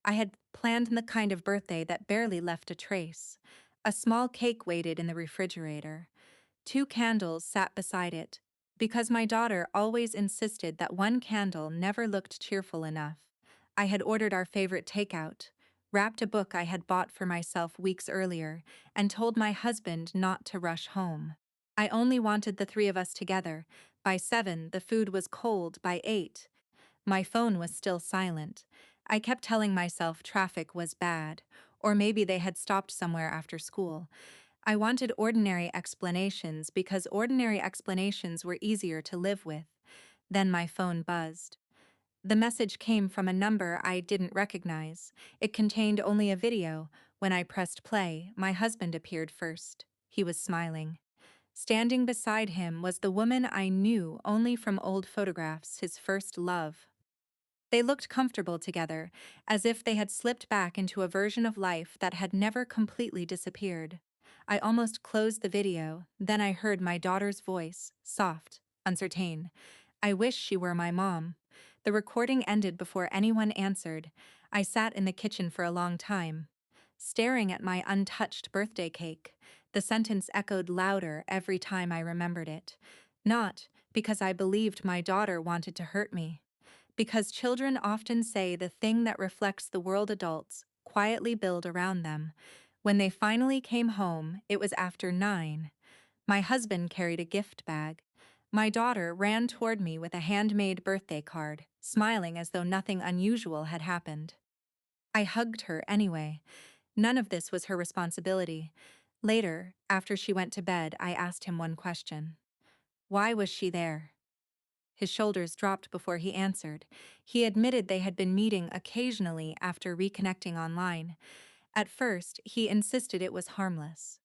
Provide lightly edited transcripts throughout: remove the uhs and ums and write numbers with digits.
I had planned the kind of birthday that barely left a trace. A small cake waited in the refrigerator. Two candles sat beside it, because my daughter always insisted that one candle never looked cheerful enough. I had ordered our favorite takeout, wrapped a book I had bought for myself weeks earlier, and told my husband not to rush home. I only wanted the three of us together. By 7, the food was cold. By 8, my phone was still silent. I kept telling myself traffic was bad, or maybe they had stopped somewhere after school. I wanted ordinary explanations because ordinary explanations were easier to live with. Then my phone buzzed. The message came from a number I didn't recognize. It contained only a video. When I pressed play, my husband appeared first. He was smiling. Standing beside him was the woman I knew only from old photographs, his first love. They looked comfortable together, as if they had slipped back into a version of life that had never completely disappeared. I almost closed the video, then I heard my daughter's voice, soft, uncertain. I wish she were my mom. The recording ended before anyone answered. I sat in the kitchen for a long time, staring at my untouched birthday cake. The sentence echoed louder every time I remembered it. Not because I believed my daughter wanted to hurt me, because children often say the thing that reflects the world adults quietly build around them. When they finally came home, it was after 9. My husband carried a gift bag. My daughter ran toward me with a handmade birthday card, smiling as though nothing unusual had happened. I hugged her anyway. None of this was her responsibility. Later, after she went to bed, I asked him one question. Why was she there? His shoulders dropped before he answered. He admitted they had been meeting occasionally after reconnecting online. At first, he insisted it was harmless.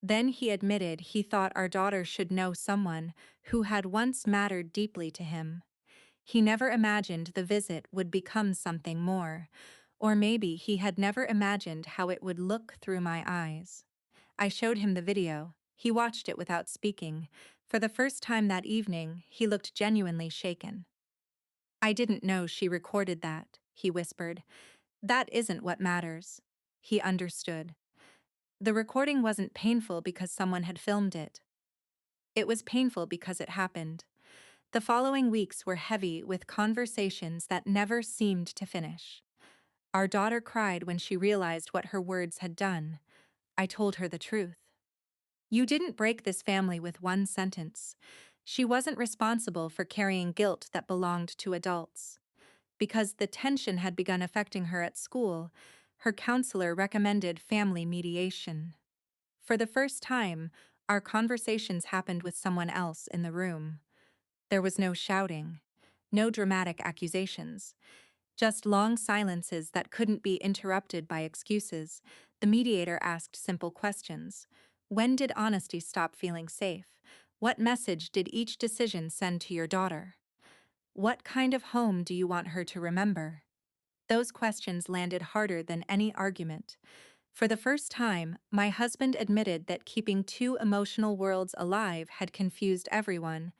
Then he admitted he thought our daughter should know someone who had once mattered deeply to him. He never imagined the visit would become something more, or maybe he had never imagined how it would look through my eyes. I showed him the video. He watched it without speaking. For the first time that evening, he looked genuinely shaken. I didn't know she recorded that, he whispered. That isn't what matters. He understood. The recording wasn't painful because someone had filmed it. It was painful because it happened. The following weeks were heavy with conversations that never seemed to finish. Our daughter cried when she realized what her words had done. I told her the truth. You didn't break this family with one sentence. She wasn't responsible for carrying guilt that belonged to adults. Because the tension had begun affecting her at school, her counselor recommended family mediation. For the first time, our conversations happened with someone else in the room. There was no shouting, no dramatic accusations, just long silences that couldn't be interrupted by excuses. The mediator asked simple questions. When did honesty stop feeling safe? What message did each decision send to your daughter? What kind of home do you want her to remember? Those questions landed harder than any argument. For the first time, my husband admitted that keeping two emotional worlds alive had confused everyone,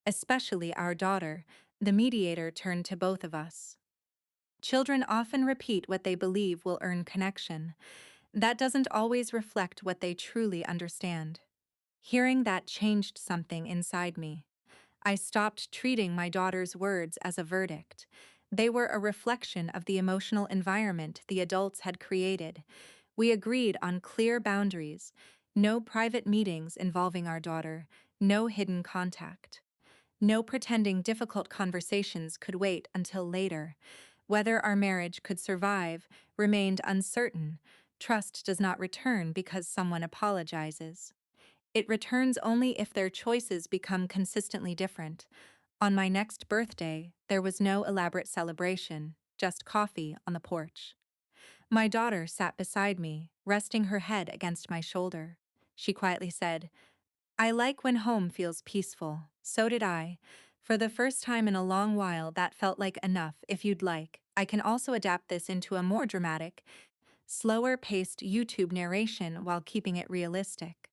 especially our daughter. The mediator turned to both of us. Children often repeat what they believe will earn connection. That doesn't always reflect what they truly understand. Hearing that changed something inside me. I stopped treating my daughter's words as a verdict. They were a reflection of the emotional environment the adults had created. We agreed on clear boundaries, no private meetings involving our daughter, no hidden contact. No pretending difficult conversations could wait until later. Whether our marriage could survive remained uncertain. Trust does not return because someone apologizes. It returns only if their choices become consistently different. On my next birthday, there was no elaborate celebration, just coffee on the porch. My daughter sat beside me, resting her head against my shoulder. She quietly said, I like when home feels peaceful. So did I. For the first time in a long while, that felt like enough. If you'd like, I can also adapt this into a more dramatic, slower-paced YouTube narration while keeping it realistic.